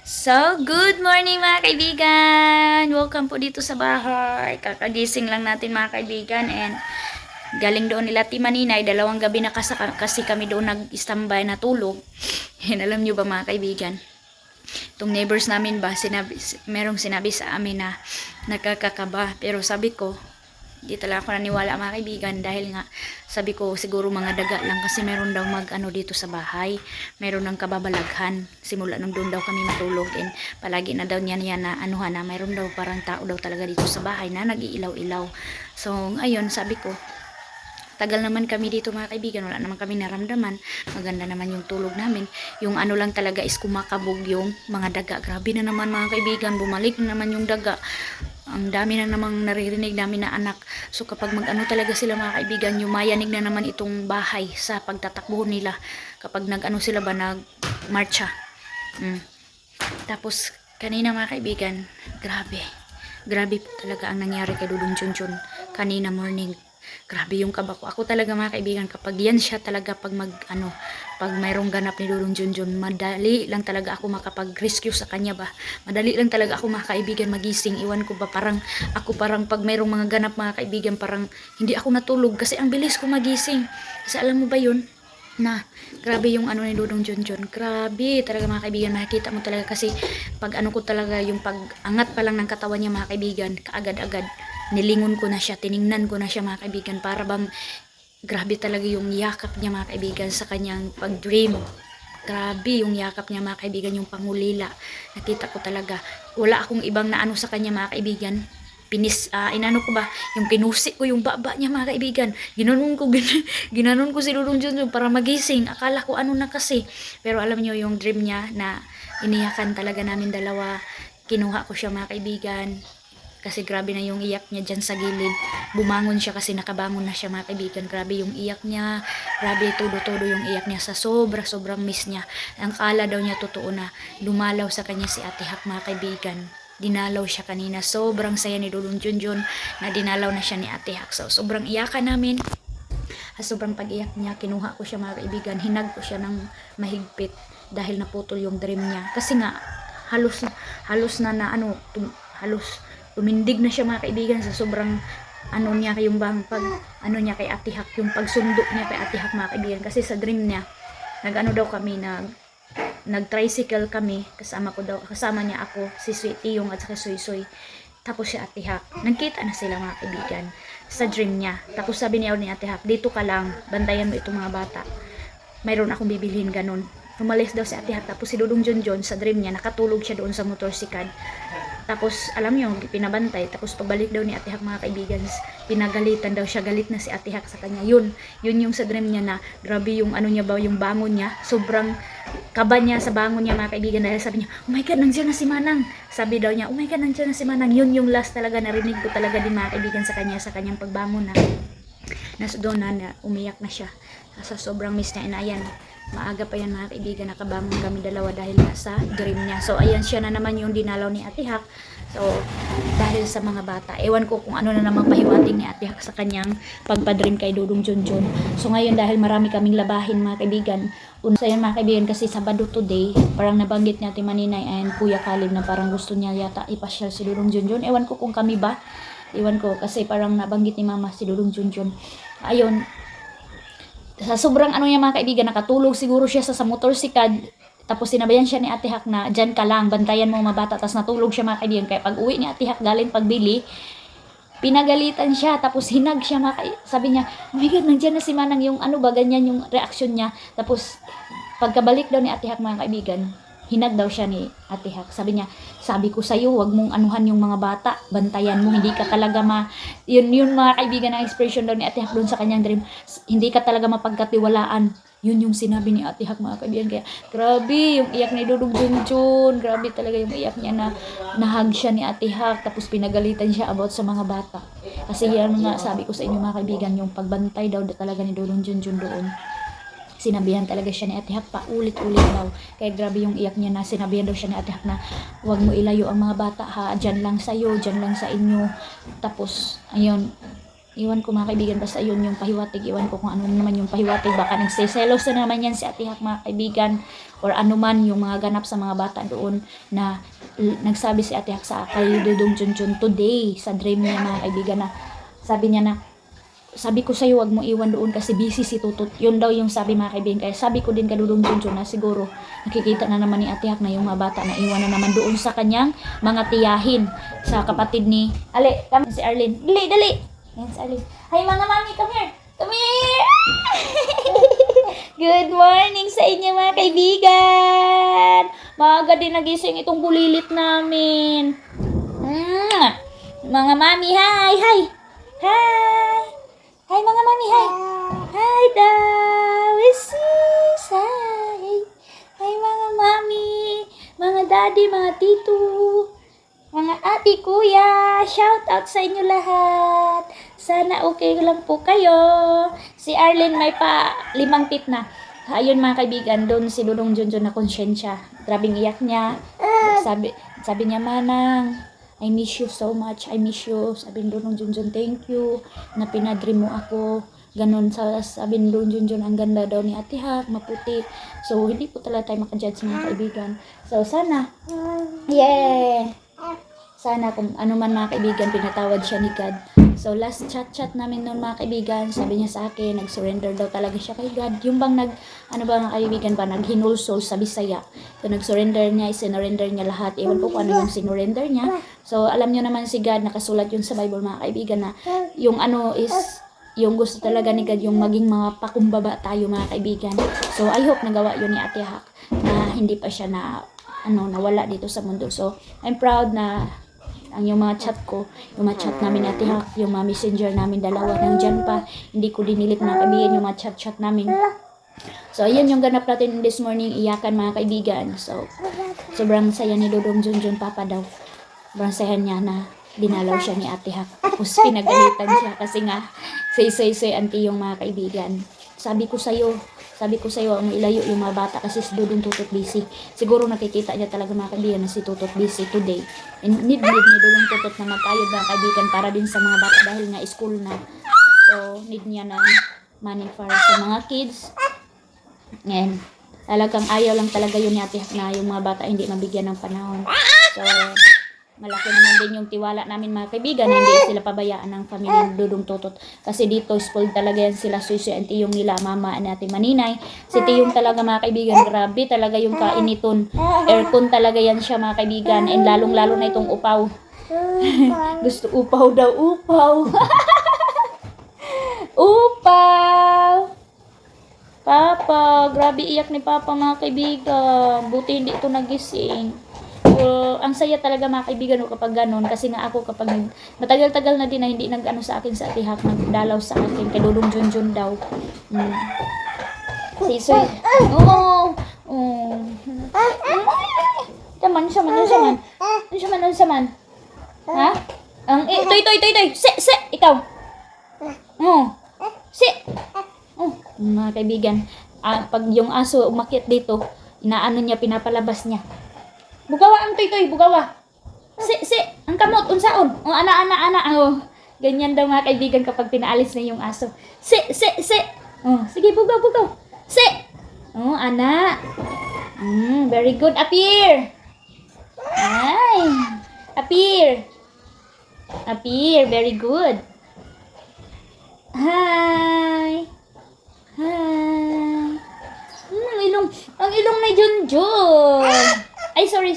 So, good morning mga kaibigan! Welcome po dito sa bahay. Kakagising lang natin mga kaibigan and galing doon nila Timaninay. Dalawang gabi na kasi kami doon nag-standby na tulog. And alam nyo ba mga kaibigan? Itong neighbors namin ba, merong sinabi sa amin na nakakakaba. Pero sabi ko, hindi talaga ako naniwala mga kaibigan dahil nga sabi ko siguro mga daga lang kasi meron daw dito sa bahay, meron ng kababalaghan simula nung doon daw kami matulog and palagi na daw niya na anuhan na meron daw parang tao daw talaga dito sa bahay na nag-iilaw-ilaw. So ngayon sabi ko tagal naman kami dito mga kaibigan, wala naman kami naramdaman, maganda naman yung tulog namin, yung ano lang talaga is kumakabog yung mga daga. Grabe na naman mga kaibigan, bumalik na naman yung daga, ang dami na namang naririnig namin na anak. So kapag mag-ano talaga sila mga kaibigan, yumayanig na naman itong bahay sa pagtatakbo nila kapag nag-ano sila ba, nag-marcha. Tapos kanina mga kaibigan, grabe po talaga ang nangyari kay Dudong Junjun kanina morning. Grabe yung kaba ko. Ako talaga mga kaibigan, kapag yan siya talaga pag pag mayroong ganap ni Dudong Junjun, madali lang talaga ako makapag-rescue sa kanya ba. Madali lang talaga ako mga kaibigan magising. Iwan ko ba, parang pag mayroong mga ganap mga kaibigan, parang hindi ako natulog kasi ang bilis ko magising. Kasi alam mo ba yun? Na grabe yung ni Dudong Junjun, grabe talaga mga kaibigan, makikita mo talaga kasi pag ko talaga, yung pag angat pa lang ng katawan niya mga kaibigan, kaagad-agad nilingon ko na siya, tiningnan ko na siya mga kaibigan, para bang grabe talaga yung yakap niya mga kaibigan sa kanyang pag-dream. Grabe yung yakap niya mga kaibigan, yung pangulila, nakita ko talaga. Wala akong ibang na sa kanya mga kaibigan. Inano ko ba, yung pinusi ko yung baba niya mga kaibigan, ginanon ko si Dudong Junjun para magising. Akala ko na kasi, pero alam niyo yung dream niya na iniyakan talaga namin dalawa, kinuha ko siya mga kaibigan kasi grabe na yung iyak niya dyan sa gilid. Bumangon siya kasi nakabangon na siya mga kaibigan. Grabe yung iyak niya, grabe todo-todo yung iyak niya sa sobrang miss niya. Ang kala daw niya totoo na dumalaw sa kanya si Ate Hak mga kaibigan. Dinalaw siya kanina. Sobrang saya ni Dudong Junjun na dinalaw na siya ni Ate Hak. So sobrang iyakan namin. Sobrang pag-iyak niya, kinuha ko siya mga kaibigan. Hinag ko siya ng mahigpit dahil naputol yung dream niya. Kasi nga halos tumindig na siya mga kaibigan sa sobrang niya, yung bang pag niya kay Ate Hak, yung pagsundok niya kay Ate Hak mga kaibigan. Kasi sa dream niya daw kami, nag-tricycle kami, kasama niya ako, si Sweetie yung at saka Soy. Tapos si Ate Hak, nagkita na sila mga kaibigan sa dream niya. Tapos sabi niya ni Ate Hak, dito ka lang, bantayan mo itong mga bata, mayroon akong bibilhin, ganun. Umalis daw si Ate Hak. Tapos si Dudong Junjun sa dream niya, nakatulog siya doon sa motorsikad. Tapos alam niyo, pinabantay. Tapos pabalik daw ni Ate Hak mga kaibigan, pinagalitan daw siya, galit na si Ate Hak sa kanya. Yun yung sa dream niya na grabe yung niya ba, yung bangon niya, sobrang kaba niya sa bangon niya mga kaibigan, dahil sabi niya, oh my god, nandiyan na si Manang. Sabi daw niya, oh my god, nandiyan na si Manang. Yun yung last talaga narinig ko talaga din mga kaibigan sa kanyang pagbangon na doon na umiyak na siya sa sobrang miss niya. Ayan, maaga pa yan mga kaibigan, nakabangon kami dalawa dahil sa dream niya. So ayan, siya na naman yung dinalaw ni Ate Hak. So dahil sa mga bata, ewan ko kung ano na namang pahiwating ni Ate Hak sa kanyang pagpadream kay Dudong Junjun. So ngayon, dahil marami kaming labahin mga kaibigan, una sa yan mga kaibigan, kasi Sabado today, parang nabanggit natin Maninay and Kuya Kalib na parang gusto niya yata ipasyal si Dudong Junjun. Ewan ko kung kami ba, ewan ko, kasi parang nabanggit ni Mama si Dudong Junjun. Ayun, sa sobrang niya mga kaibigan, nakatulog siguro siya sa motorsikad. Tapos sinabayan siya ni Ate Hak na dyan ka lang, bantayan mo mga bata. Tapos natulog siya mga kaibigan. Kaya pag uwi ni Ate Hak galing pagbili, pinagalitan siya. Tapos hinag siya sabi niya, oh my god, nandiyan na si Manang, yung ganyan yung reaksyon niya. Tapos pagkabalik daw ni Ate Hak mga kaibigan, hinag daw siya ni Ate Hak. Sabi niya, sabi ko sa'yo, wag mong anuhan yung mga bata, bantayan mo, hindi ka talaga yun mga kaibigan, ang expression daw ni Ate Hak doon sa kanyang dream, hindi ka talaga mapagkatiwalaan. Yun yung sinabi ni Ate Hak mga kaibigan. Kaya grabe yung iyak ni Dudong Junjun, grabe talaga yung iyak niya na nahag siya ni Ate Hak. Tapos pinagalitan siya about sa mga bata. Kasi yan nga sabi ko sa inyo mga kaibigan, yung pagbantay daw talaga ni Dudong Junjun doon, sinabihan talaga siya ni Ate Hak pa ulit-ulit daw. Kaya grabe yung iyak niya na sinabihan daw siya ni Ate Hak na huwag mo ilayo ang mga bata ha, dyan lang sa'yo, dyan lang sa inyo. Tapos ayun, Iwan ko mga kaibigan, basta yun yung pahiwatig. Iwan ko kung ano naman yung pahiwatig. Baka nagsiselos na naman yan si Ate Hak mga kaibigan. Or ano man yung mga ganap sa mga bata doon na nagsabi si Ate Hak sa kay Dudong Junjun today sa dream niya mga kaibigan na sabi niya na sabi ko sa'yo wag mo iwan doon kasi busy si Tutut. Yun daw yung sabi mga kaibigan. Kaya sabi ko din kay Dudong Junjun na siguro nakikita na naman ni Ate Hak na yung mga bata na iwan na naman doon sa kanyang mga tiyahin sa kapatid ni kami si Arlene. Dali! Yan si Arlene. Hi mga mami, come here! Come here! Good morning sa inyo mga kaibigan! Maaga din nagising itong bulilit namin. Mga mami, hi! Hi! Hi! Hi mga mami, hi! Hi daw! Sis! Hi! Hi mga mami! Mga daddy, mga tito! Mga ate, kuya! Shout out sa inyo lahat! Sana okay lang po kayo. Si Arlene may pa 5 tit na. Ayun mga kaibigan, doon si Dudong Junjun na konsyensya. Grabing iyak niya. Sabi niya, Manang, I miss you so much. I miss you. Sabi ni Dudong Junjun, thank you na pinadream mo ako. Ganon sabi ni Dudong Junjun, ang ganda daw ni Ate Hak, maputi. So, hindi po talaga tayo makajudge mga kaibigan. So, sana, sana kung ano man mga kaibigan, pinatawad siya ni God. So, last chat namin noon mga kaibigan, sabi niya sa akin, nag-surrender daw talaga siya kay God. Yung bang mga kaibigan ba, nag-hinulsol sa Bisaya. So, nag-surrender niya, isinurrender niya lahat. Ewan po kung ano yung sinurrender niya. So, alam niyo naman si God, nakasulat yun sa Bible mga kaibigan na yung yung gusto talaga ni God, yung maging mga pakumbaba tayo mga kaibigan. So, I hope nagawa yun ni Ate Hak na hindi pa siya nawala dito sa mundo. So, I'm proud na yung mga chat ko, yung mga chat namin ni Ate Hak, yung mga messenger namin dalawa nandyan pa, hindi ko dinilit mga kaibigan yung mga chat namin. So ayun yung ganap natin this morning, iyakan mga kaibigan. So sobrang saya ni Dudong Junjun, papa daw, sobrang saya niya na dinalaw siya ni Ate Hak, tapos pinagalitan siya kasi nga say auntie yung mga kaibigan. Sabi ko sa'yo, ang ilayo yung mga bata kasi si Dudong Tutut busy. Siguro nakikita niya talaga mga kaibigan na si Tutut busy today. And need ni Dudong Tutut na magkayod mga kaibigan para din sa mga bata dahil nga school na. So, need niya na money para sa mga kids. And talagang ayaw lang talaga yun ni Ate Hak na yung mga bata hindi mabigyan ng panahon. So, malaki naman din yung tiwala namin mga kaibigan, hindi sila pabayaan ng pamilya ni Dudong Tutut. Kasi dito, spoiled talaga yan sila, Suy and Tiyong nila, mama natin Maninay. Si Tiyong talaga mga kaibigan, grabe talaga yung kainiton. Aircon talaga yan siya mga kaibigan, and lalong-lalo na itong upaw. Gusto upaw daw, upaw. Upaw! Papa, grabe iyak ni Papa mga kaibigan. Buti hindi ito nagising. Ang saya talaga mga kaibigan kapag ganon, kasi nga ako kapag matagal-tagal na din na hindi nag-ano sa akin sa Ate Hak, nagdalaw sa akin kay Dudong Junjun daw. Sisoy. Saman. Ha? Toy. Se, ikaw. Se. Mga kaibigan, pag yung aso umakyat dito, inaano niya, pinapalabas niya. Bugawa ang toy, bugawa. Si, ang kamot, unsaon. Ana. Ganyan daw mga kaibigan kapag pinaalis na yung aso. Si. Sige, bugaw. Si. Ana. Very good. Appear. Ay. Appear. Very good. Hi. Ang ilong na Junjun. Ay, sorry.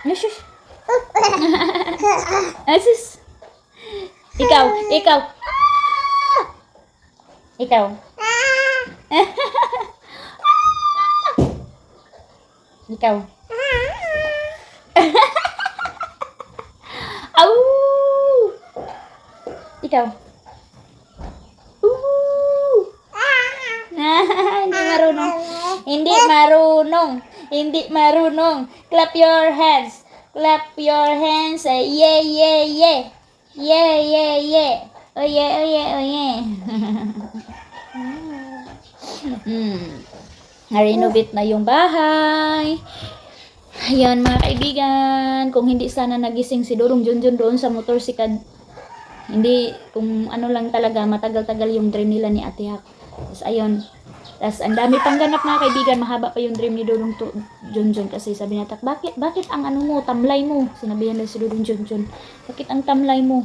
Shush. Asus. Ikaw. Ikaw. Au. Ikaw. Hindi marunong. Clap your hands. Say yeah. Oh yeah. Na-renovate na yung bahay. Ayan mga kaibigan, kung hindi sana nagising si Dudong Junjun doon sa motorsikad Hindi, kung ano lang talaga, matagal-tagal yung dream nila ni Ate Hak. Tapos ayun. Tapos ang dami pang ganap mga kaibigan, mahaba pa yung dream ni Dudong Junjun kasi sabi niya, bakit ang ano mo, tamlay mo? Sinabihan na si Dudong Junjun, bakit ang tamlay mo?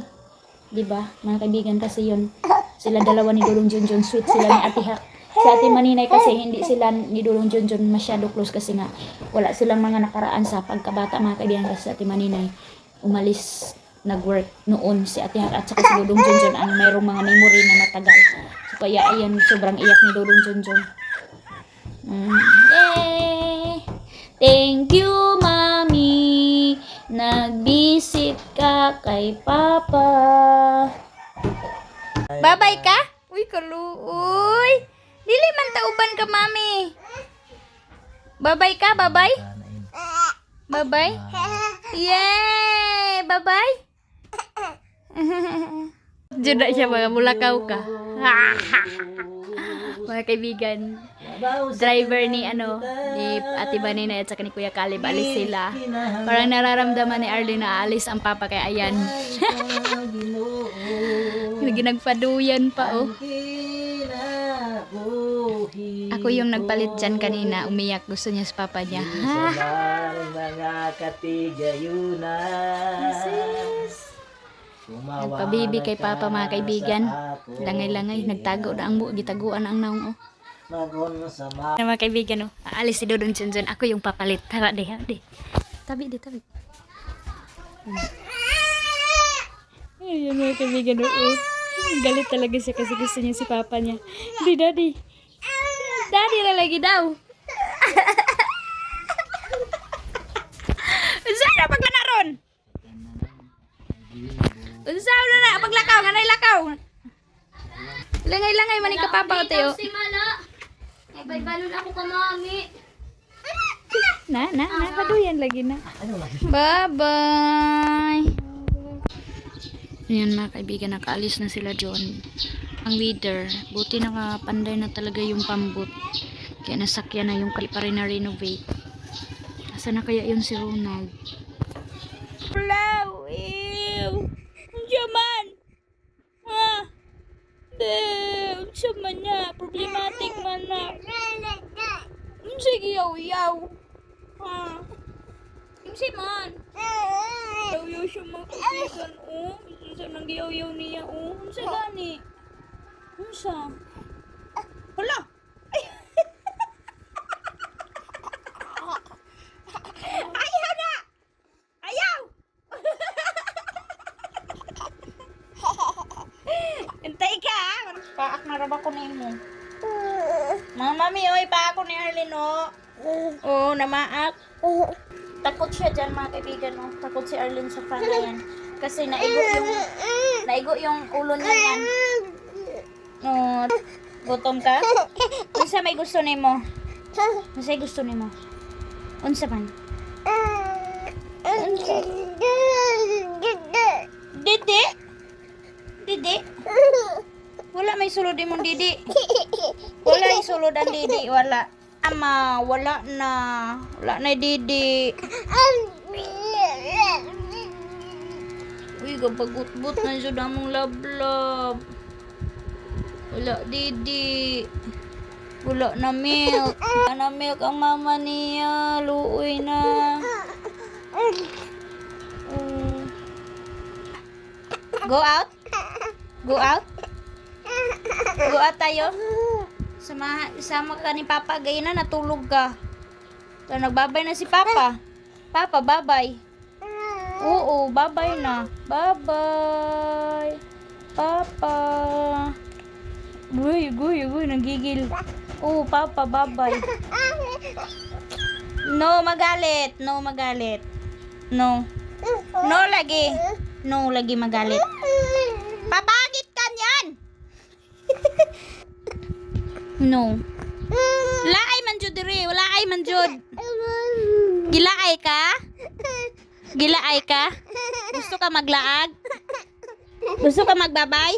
'Di ba? Mga kaibigan kasi yun. Sila dalawa ni Dudong Junjun, sweet sila ni Ate Hak. Si Ate Maninay kasi hindi sila ni Dudong Junjun masyado close kasi nga wala silang mga nakaraan sa pagkabata mga kaibigan kasi si Ate Maninay umalis nag-work noon si Ate Hak at saka si Dudong Junjun ang mayroong mga memory na matagal. So kaya ayan, sobrang iyak ni Dudong Junjun. Yay! Thank you, Mami. Nag-visit ka kay Papa. Babay ka? Uy, kaluoy. Dili man tauban ka, Mami. Babay ka, babay? Babay? Yay! Babay? Juda siya mga mulakaw ka. Mga kaibigan, driver ni Ate Banina at saka ni Kuya Kalib, alis sila. Parang nararamdaman ni Arlene na alis ang papa kaya ayan. Nagpaduyan pa oh. Ako yung nagpalit dyan kanina, umiyak, gusto niya sa papa niya. Nagpabibi kay papa mga kaibigan. Langay-langay, nagtago na ang gitaguan ang naong oh. Mga kaibigan oh, aalis si Dudong Junjun, ako yung papalit. Tara di. Tabi. Ayan mga kaibigan oh. Galit talaga siya kasi gusto niya si papa niya. Hindi, daddy. Daddy na lagi daw. Saan na paglanaron? Saan na paglakaw? Ganay lakaw. Langay-langay maning ka papa o tayo. Si Mala. Ay, balon ako ka, Mami. Na, paduyan lagi na. Bye-bye. Ayan mga kaibigan, nakaalis na sila John. Ang leader, buti nakapanday na talaga yung pambot. Kaya nasakyan na yung pa rin na renovate. Asa na kaya yun si Ronald? Hello! Ew! Ang jaman! Ha? Ang jaman niya. Problematic man na. Sige, yaw-yaw. Ha? Sige man. Yaw-yaw siya mga kaibigan, oh. Unsa nang giyaw-yaw niya, oh. Unsa gani? Unsa? Hala! Ayaw na! Ayaw! Hintay ka, ha? Paak na raba ko nimo. Mami, oy, paak ko ni Arlene, oh. Oo, namaak. Takot siya dyan mga kaibigan, oh. Takot si Arlene sa fan na yan. Kasi naigo yung ulo niya yan. Oh, gutom ka? Unsa may gusto nimo? Unsa gusto nimo? Unsa man? Unsa? Didi? Wala may sulod imong didi. Wala may sulod ang didi, wala. Ama, wala na didi. Uy, gabagot-but na siya damong lablab. Wala didi. Wala na milk. Wala na milk ang mama niya. Luoy na. Go out? Go out? Go out tayo? Sama ka ni Papa. Gaya na, natulog ka. So, nagbabay na si Papa. Papa, babay. Oo, babay na. Bye-bye. Papa. Guy, nagigil. Oo, Papa, babay. No, magalit. No. No, lagi magalit. Papagit ka niyan. No. Laay man jud diri, wala ay man jud. Gilaay ka? Gusto ka maglaag? Gusto ka magbabay?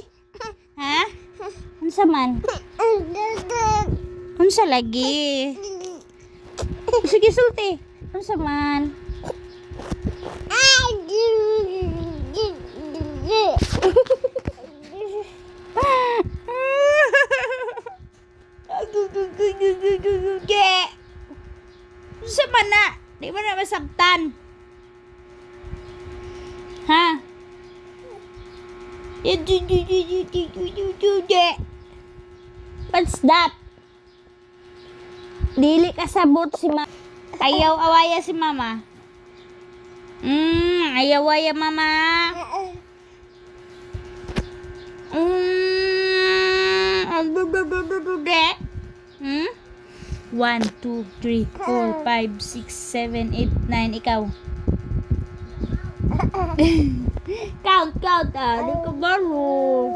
Ha? Unsa man? Unsa lagi? Sige sulti. Unsa man? Di mo na masaktan. Ha? What's that? Dili kasabot si mama. Ayaw awaya si mama. Ayaw awaya mama. Hmm? 1, 2, 3, 4, 5, 6, 7, 8, 9. Ikaw. Count. Di ko baro.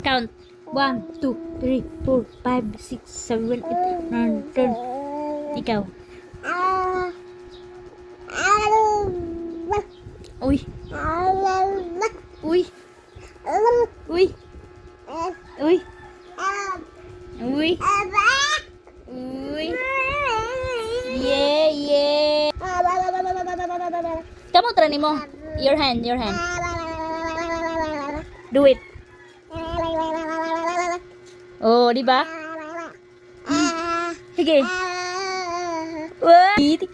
Count. 1, 2, 3, 4, 5, 6, 7, 8, 9, 10. Ikaw. Uy. Uy. Uy. Uy. Uy. Uy. Yeah. Kamu trani mo. Your hand. Do it. Oh, di ba? Sige. Wah. Tik.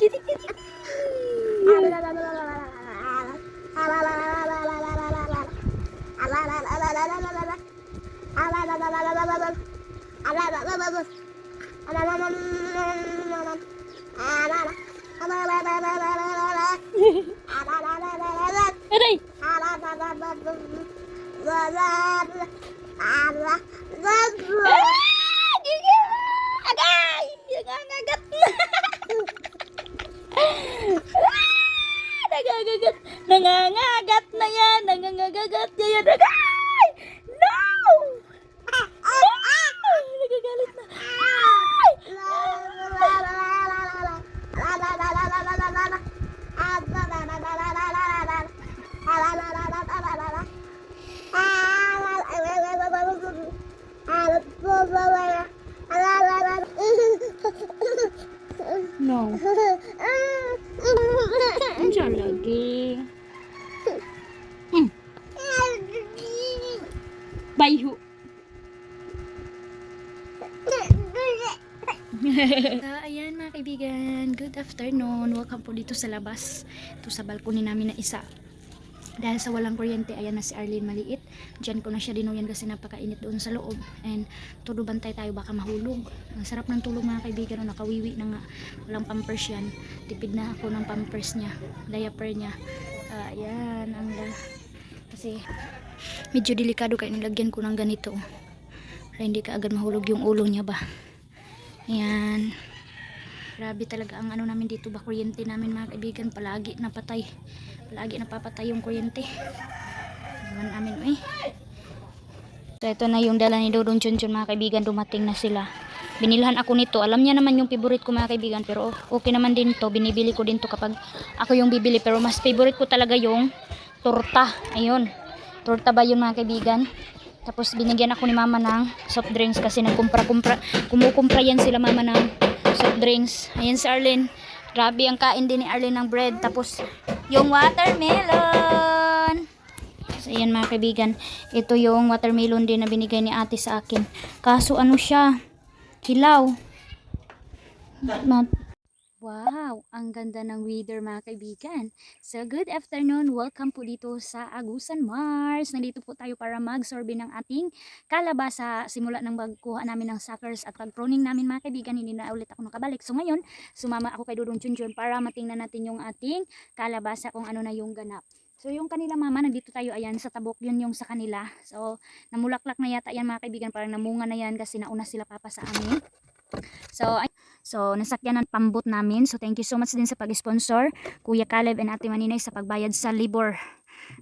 Aray. Agay! Nangangagat na. Nangangagat. Nangangagat na yan. Nangangagat na yan. Agay! No! Nagagalit na. No. Andiyan lagi. Bayhu. Ayan mga kaibigan, good afternoon. Welcome po dito sa labas. Ito sa balkoni namin na isa. Dahil sa walang kuryente, ayan na si Arlene maliit. Diyan ko na siya dinuyan kasi napakainit doon sa loob. And todo bantay tayo baka mahulog. Ang sarap ng tulog mga kaibigan. No, nakawiwi na nga. Walang pampers yan. Tipid na ako ng pampers niya. Diaper niya. Ayan. Kasi medyo delikado kaya nilagyan ko ng ganito. Para hindi ka agad mahulog yung ulo niya ba. Ayan. Grabe talaga ang ano namin dito ba. Kuryente namin mga kaibigan. Palagi napatay. Palagi napapatay yung kuryente. Naman amin So ito na yung dala ni Dodong Chunchun mga kaibigan. Dumating na sila. Binilhan ako nito. Alam niya naman yung favorite ko mga kaibigan. Pero okay naman din to. Binibili ko din to kapag ako yung bibili. Pero mas favorite ko talaga yung torta. Ayun. Torta ba yun mga kaibigan? Tapos binigyan ako ni mama ng soft drinks. Kasi kumukumpra yan sila mama ng soft drinks. Ayan si Arlene. Grabe ang kain din ni Arlene ng bread. Tapos yung watermelon. So ayan mga kaibigan. Ito yung watermelon din na binigay ni ate sa akin. Kaso ano siya? Hilaw. Wow, ang ganda ng weather mga kaibigan. So good afternoon, welcome po dito sa Agusan Mars. Nandito po tayo para mag-sorbe ng ating kalabasa. Simula ng pagkuha namin ng suckers at pag-pruning namin mga kaibigan, hindi na ulit ako nakabalik. So ngayon, sumama ako kay Dudong Chunchun para matingnan natin yung ating kalabasa kung ano na yung ganap. So yung kanila mama, nandito tayo ayan sa tabok, yun yung sa kanila. So namulaklak na yata yan mga kaibigan, parang namunga na yan kasi nauna sila papa sa amin. So, nasakyan ng pambot namin. So, thank you so much din sa pag-sponsor, Kuya Caleb and Ate Maninay sa pagbayad sa labor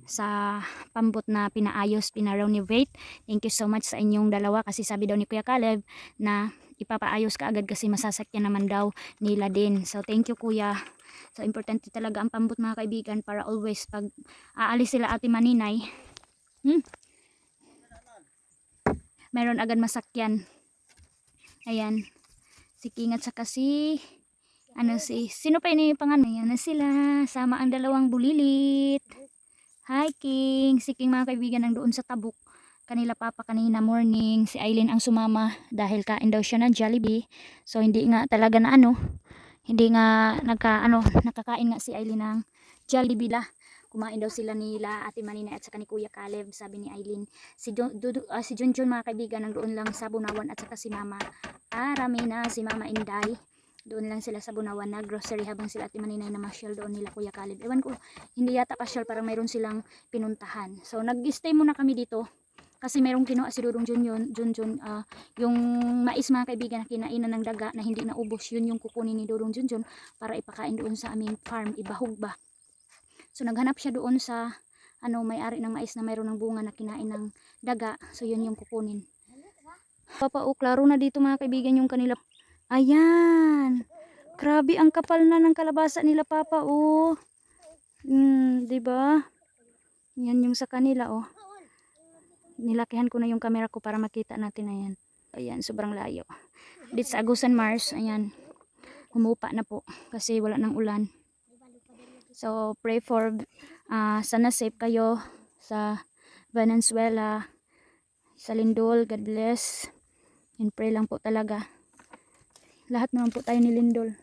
sa pambot na pinaayos, pina-renovate. Thank you so much sa inyong dalawa kasi sabi daw ni Kuya Caleb na ipapaayos ka agad kasi masasakyan naman daw nila din. So, thank you Kuya. So, importante talaga ang pambot mga kaibigan para always pag aalis sila Ate Maninay, meron agad masakyan. Ayan. Si King at saka sino pa yun yung pangalan? Ayan na sila. Sama ang dalawang bulilit. Hi King. Si King mga kaibigan ang doon sa tabok. Kanila papa kanina morning. Si Aileen ang sumama dahil kain daw siya ng Jollibee. So hindi nga talaga na hindi nga nakakain nga si Aileen ng Jollibee la. Kumain daw sila nila Ate Manina at saka ni Kuya Caleb, sabi ni Aileen. Si Junjun mga kaibigan nandoon lang sa Bunawan at saka si Mama Ramina, si Mama Inday. Doon lang sila sa Bunawan na grocery habang sila Ate Manina na masyal doon nila Kuya Caleb. Ewan ko, hindi yata pasyal, parang mayroon silang pinuntahan. So nag-stay muna kami dito kasi mayroong kinuha si Dudong Junjun, yung mais mga kaibigan na kinainan ng daga na hindi naubos, yun yung kukunin ni Dudong Junjun para ipakain doon sa aming farm, ibahog ba. So naghanap siya doon sa may-ari ng mais na mayroon ng bunga na kinain ng daga. So yun yung kukunin. Papa, klaro na dito mga kaibigan yung kanila. Ayan. Grabe ang kapal na ng kalabasa nila Papa, oh. 'Di ba? Yan yung sa kanila, oh. Nilakihan ko na yung camera ko para makita natin na yan. Ayan, sobrang layo. Dito sa Agusan Mars, ayan. Humupa na po kasi wala nang ulan. So, pray for sana safe kayo sa Valenzuela, sa Lindol. God bless. And pray lang po talaga. Lahat naman po tayo ni Lindol.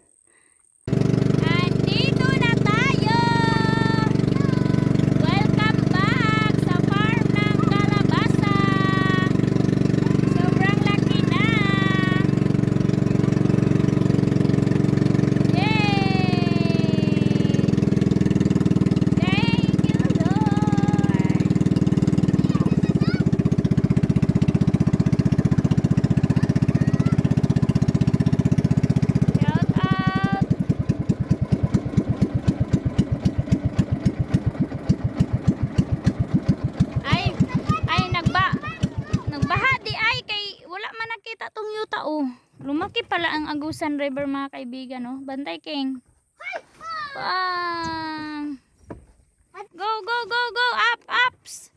Andito na tayo! Welcome back sa farm ng kalabasa. Sobrang laki na. Lumaki pala ang Agusan River mga kaibigan, no? Bantay King. Bang! Go, go, go, go! Up, ups!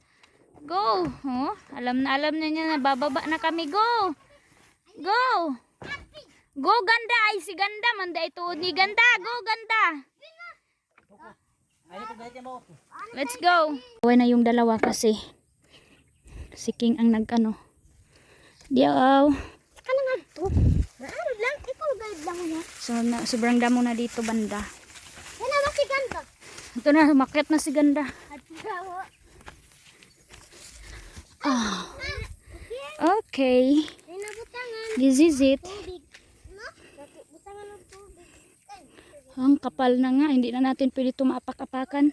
Go! Oh, alam na niya na bababa na kami. Go! Go! Go, ganda! Ay, si ganda! Manda ito ni ganda! Go, ganda! Let's go! Uwi na yung dalawa kasi si King ang nag-ano. Diyaw! So, sobrang damo na dito banda. Yan na si ganda. Ito na, umakyat na si ganda. Okay. This is it. Ang kapal na nga, hindi na natin pwede ito maapak-apakan.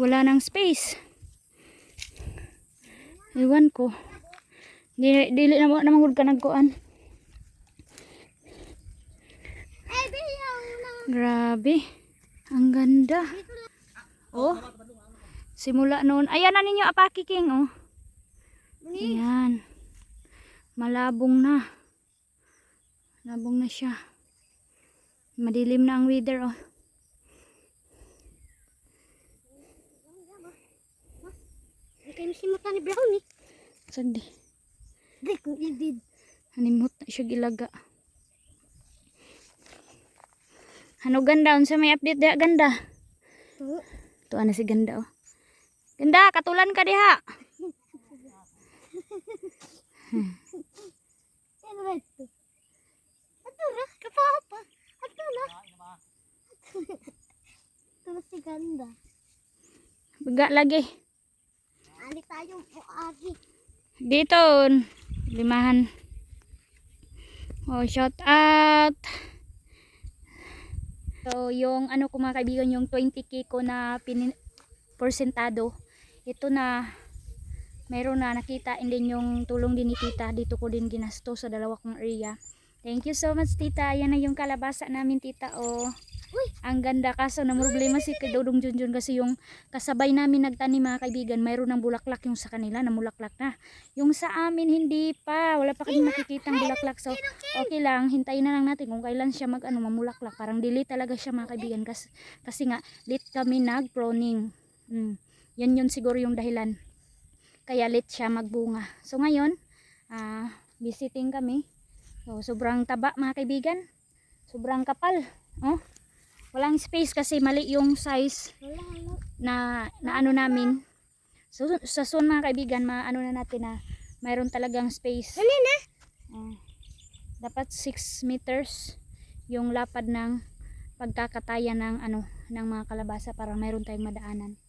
Wala nang space. Iwan ko. Dili na mo naman ka nagkuan. Grabe. Ang ganda. Oh. Simula noon. Ayan na ninyo apaki King, oh. Ayan. Malabong na. Malabong na siya. Madilim na ang weather, oh. Kaya simutan ni Brownie. Sagdi. Hanimot na siya gilaga. Ano ganda? Unsa may update diha ganda? Ito ana si ganda, oh. Ganda, katulan ka diha. Ato na, kapapa. Ato na. Ito na si ganda. Baga lagi. Ali tayo agi. Dito, limahan. Oh, shout out. So, yung ano ko mga kaibigan, yung 20k ko na porsentado. Ito na, mayroon na nakita, and then yung tulong din ni tita, dito ko din ginasto sa dalawa kong area. Thank you so much tita. Ayan na yung kalabasa namin tita, oh. Uy, ang ganda, kaso na problema si Dudong Junjun kasi yung kasabay namin nagtanim mga kaibigan, mayroon ng bulaklak yung sa kanila, namulaklak na. Yung sa amin hindi pa, wala pa kami makikitang bulaklak. So okay lang, hintayin na lang natin kung kailan siya mamulaklak. Parang delay talaga siya mga kaibigan kasi nga late kami nag-pruning. Yan yun siguro yung dahilan. Kaya late siya magbunga. So ngayon, visiting kami. So sobrang taba mga kaibigan. Sobrang kapal. Oh. Walang space kasi mali yung size na ano namin. So sa soon mga kaibigan, maano na natin na mayroon talagang space. Dapat 6 meters yung lapad ng pagkakataya ng ng mga kalabasa para mayroon tayong madaanan.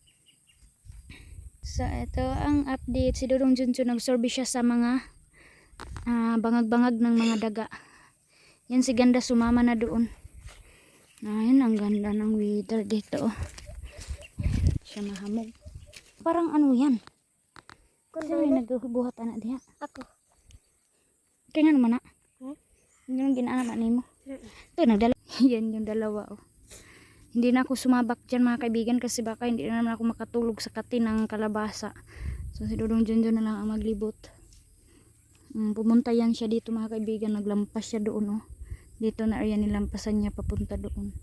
So ito ang update. Si Dudong Junjun nagsorbe siya sa mga bangag-bangag ng mga daga. Yan si Ganda sumama na doon. Ayun, ang ganda ng weather dito. Siya mahamog. Parang yan? Sino yung nagbuhat anak diha? Ako. Kaya nga naman na. Hmm? Yung ginaanak ni mo. Ito, nagdala. Yan yung dalawa. Oh. Hindi na ako sumabak dyan mga kaibigan kasi baka hindi na naman ako makatulog sa katin ng kalabasa. So si Dudong Junjun na lang ang maglibot. Pumunta yan siya dito mga kaibigan. Naglampas siya doon. Oh. Dito na area nilampasan niya papunta doon.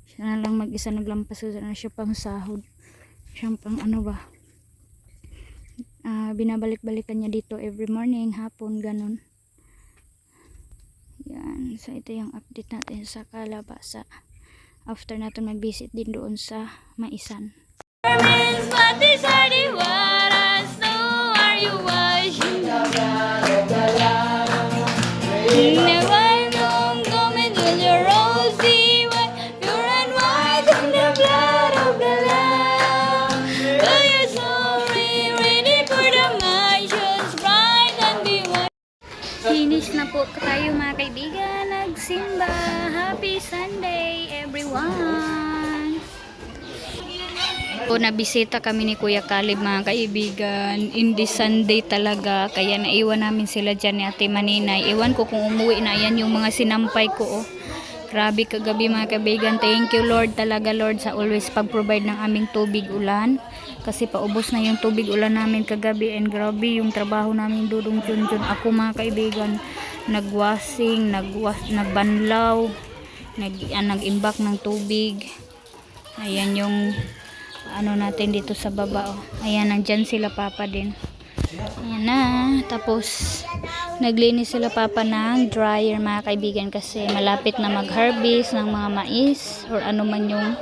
Siya na lang mag-isa naglampas. Kasi na siya pang sahod. Siya pang binabalik-balikan niya dito every morning, hapon, ganun. Yan. So ito yung update natin sa kalabasa. After natin mag-visit din doon sa Maisan. Finish na po tayo mga kaibigan. Nagsimba. Happy Sunday everyone. So, nabisita kami ni Kuya Caleb mga kaibigan. Hindi Sunday talaga. Kaya naiwan namin sila dyan ni Ate Maninay. Iwan ko kung umuwi na. Yan yung mga sinampay ko. Oh. Grabe kagabi mga kaibigan. Thank you Lord talaga Lord sa always pag-provide ng aming tubig ulan. Kasi paubos na yung tubig ulan namin kagabi. And grabe yung trabaho namin Dudong Junjun. Ako mga kaibigan. Nagwasing, nagbanlaw, nag-imbak ng tubig. Ayan yung natin dito sa baba. Oh. Ayan, nandyan sila papa din. Ayan na. Tapos, naglinis sila papa ng dryer mga kaibigan kasi malapit na mag-harvest ng mga mais or ano man yung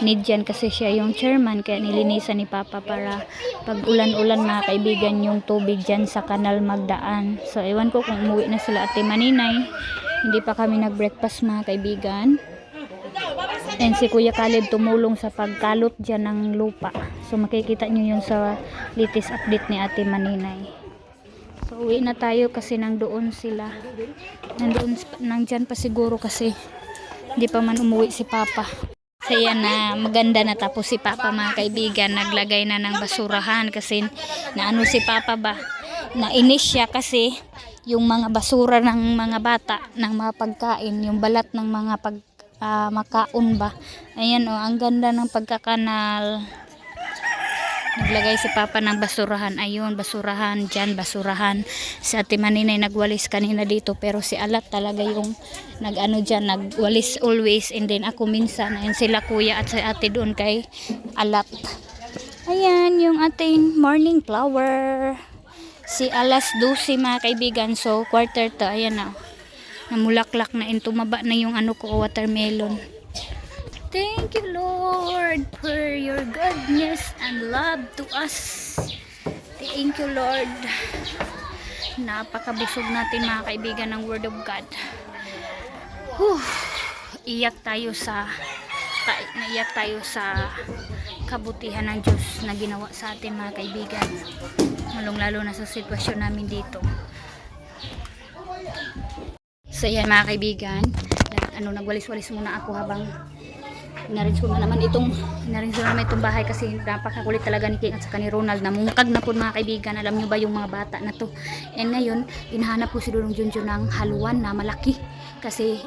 need dyan kasi siya yung chairman kaya nilinisan ni papa para pag ulan-ulan mga kaibigan yung tubig dyan sa kanal magdaan. So, ewan ko kung umuwi na sila Ate Maninay. Hindi pa kami nag-breakfast mga kaibigan. And si Kuya Caleb tumulong sa pagkalot dyan ng lupa. So makikita nyo yun sa latest update ni Ate Maninay. So uwi na tayo kasi nandoon sila. Nandyan pa siguro kasi hindi pa man umuwi si Papa. Kaya na maganda na tapos si Papa mga kaibigan. Naglagay na ng basurahan kasi naano si Papa ba? Nainis siya kasi yung mga basura ng mga bata, ng mga pagkain, yung balat ng mga makaon ba. Ayan ang ganda ng pagkakanal. Naglagay si Papa ng basurahan. Ayun, basurahan dyan, basurahan. Si Ate Maninay nagwalis kanina dito pero si Alat talaga yung dyan, nagwalis always. And then ako minsan. Ayan sila kuya at si ate doon kay Alat. Ayan yung ating morning flower. Si alas 12 mga kaibigan. So quarter to. Ayan na. Namulaklak na and tumaba na yung watermelon. Thank you Lord for your goodness and love to us. Thank you Lord. Napakabusog natin mga kaibigan ng Word of God. Naiyak tayo sa kabutihan ng Diyos na ginawa sa atin mga kaibigan. Lalong-lalo na sa sitwasyon namin dito. So yan mga kaibigan, nagwalis-walis muna ako habang inarinse ko naman itong bahay kasi napakakulit talaga ni King at saka ni Ronald. Namungkag na po mga kaibigan. Alam nyo ba yung mga bata na to? And ngayon, hinahanap po si Dudong Junjun ng haluan na malaki kasi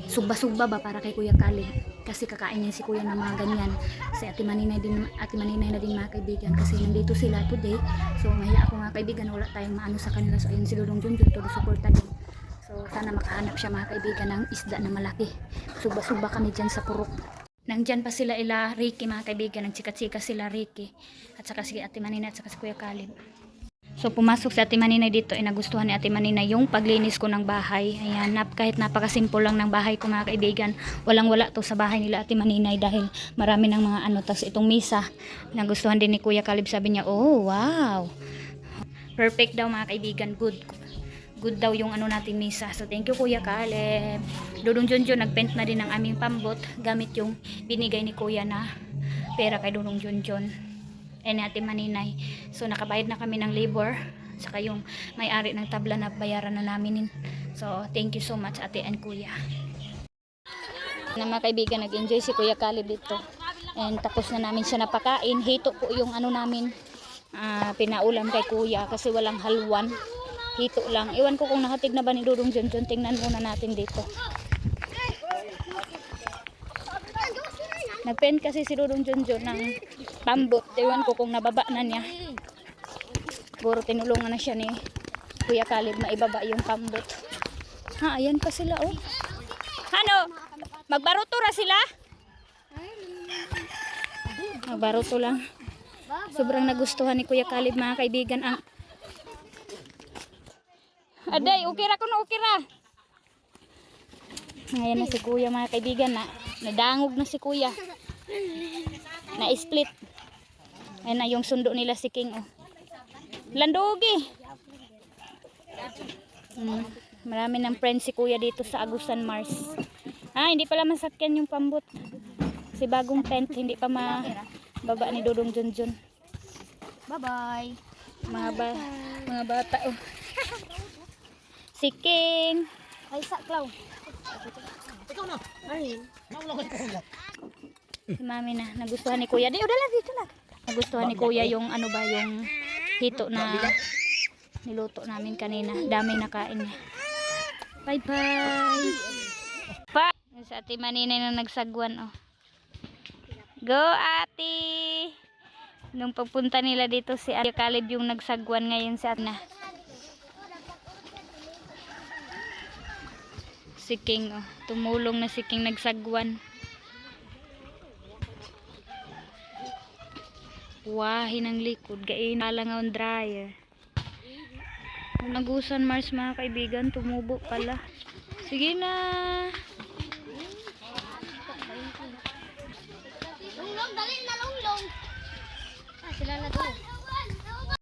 sugba-sugba ba para kay Kuya Caleb kasi kakain niya si Kuya ng mga ganyan. Si Ate Maninay na din mga kaibigan kasi nandito sila today. So mahiya ako mga kaibigan, wala tayong maano sa kanila. So ayun si Dudong Junjun, todo suporta din. So sana makahanap siya mga kaibigan ng isda na malaki. Suba-suba kami dyan sa purok. Nandyan pa sila Ricky mga kaibigan. Nagsikat-sikat sila Ricky. At saka si Ate Maninay at saka si Kuya Caleb. So pumasok si Ate Maninay dito. Nagustuhan ni Ate Maninay yung paglinis ko ng bahay. Ayan, kahit napakasimple lang ng bahay ko mga kaibigan. Walang-wala to sa bahay nila Ate Maninay dahil marami ng mga tas itong misa. Nagustuhan din ni Kuya Caleb. Sabi niya, oh wow. Perfect daw mga kaibigan. Good good daw yung ano natin misa. So thank you Kuya Caleb. Dudong Junjun nagpaint na din ng aming pambot gamit yung binigay ni Kuya na pera kay Dudong Junjun. Ni Ate Maninay. So nakabayad na kami ng labor. Saka yung may-ari ng tabla na bayaran na namin. So thank you so much Ate and Kuya. Na mga kaibigan, nag-enjoy si Kuya Caleb dito. And tapos na namin siya napakain. Hito po yung ano namin, pinaulam kay Kuya kasi walang halwan. Hito lang. Iwan ko kung nakatig na ba ni Dudong Junjun. Tingnan muna natin dito. Nag-paint kasi si Dudong Junjun ng pambot. Iwan ko kung nababa na niya. Siguro tinulungan na siya ni Kuya Caleb maibaba yung pambot. Ha, ayan pa sila oh. Ano? Magbaruto ra sila? Magbaruto lang. Sobrang nagustuhan ni Kuya Caleb mga kaibigan ang Aday, okay ra kuno okay ra. Ngayon na si Kuya mga kaibigan na nadangog na si Kuya. Na-split. Ayan na yung sundo nila si King oh. Landogi. Marami ng friends si Kuya dito sa Agusan Mars. Hindi pala masakyan yung pambot. Kasi bagong tent, hindi pa mababa ni Dudong Junjun. Bye-bye. Mga bata oh. Si King. Ay, saklaw. Ikaw na. Ay. Si Mami na. Nagustuhan ni Kuya. Dito lang. Nagustuhan ni Kuya yung ano ba, yung hito na niluto namin kanina. Daming nakain niya. Bye-bye. Sa Ate Maninay na nagsagwan oh. Go Ate. Nung pagpunta nila dito si Ate Caleb yung nagsagwan, ngayon si Ate na. Si King oh. Tumulong na si King nagsagwan. Wahin ang likod. Gain lang ang dryer. Nagusan Mars mga kaibigan. Tumubo pala. Sige na. Lunglong, dali na lunglong. Sila na doon.